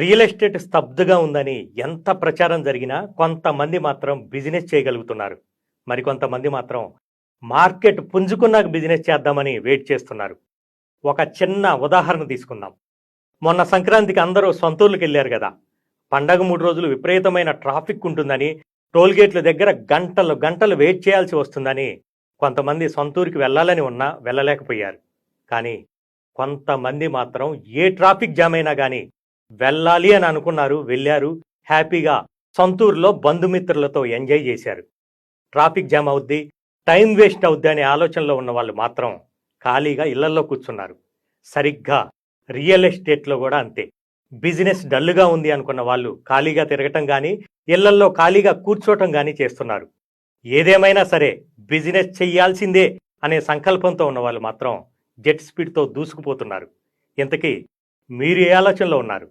Real estate స్తబ్దుగా ఉందని ఎంత ప్రచారం జరిగినా కొంతమంది మాత్రం బిజినెస్ చేయగలుగుతున్నారు. మరికొంతమంది మాత్రం మార్కెట్ పుంజుకున్నాక బిజినెస్ చేద్దామని వెయిట్ చేస్తున్నారు. ఒక చిన్న ఉదాహరణ తీసుకుందాం. మొన్న సంక్రాంతికి అందరూ సొంతూర్లకు వెళ్ళారు కదా. పండగ 3 రోజులు విపరీతమైన ట్రాఫిక్ ఉంటుందని, టోల్గేట్ల దగ్గర గంటలు గంటలు వెయిట్ చేయాల్సి వస్తుందని కొంతమంది సొంతూరికి వెళ్ళాలని ఉన్నా వెళ్ళలేకపోయారు. కానీ కొంతమంది మాత్రం ఏ ట్రాఫిక్ జామ్ అయినా కానీ వెళ్ళాలి అని అనుకున్నారు, వెళ్ళారు. హ్యాపీగా సొంతూరులో బంధుమిత్రులతో ఎంజాయ్ చేశారు. ట్రాఫిక్ జామ్ అవుద్ది, టైం వేస్ట్ అవుద్ది అనే ఆలోచనలో ఉన్న వాళ్ళు మాత్రం ఖాళీగా ఇళ్లల్లో కూర్చున్నారు. సరిగ్గా రియల్ ఎస్టేట్లో కూడా అంతే. బిజినెస్ డల్లుగా ఉంది అనుకున్న వాళ్ళు ఖాళీగా తిరగటం కానీ, ఇళ్లల్లో ఖాళీగా కూర్చోటం కానీ చేస్తున్నారు. ఏదేమైనా సరే బిజినెస్ చెయ్యాల్సిందే అనే సంకల్పంతో ఉన్న వాళ్ళు మాత్రం జెట్ స్పీడ్తో దూసుకుపోతున్నారు. ఇంతకీ మీరు ఏ ఆలోచనలో ఉన్నారు?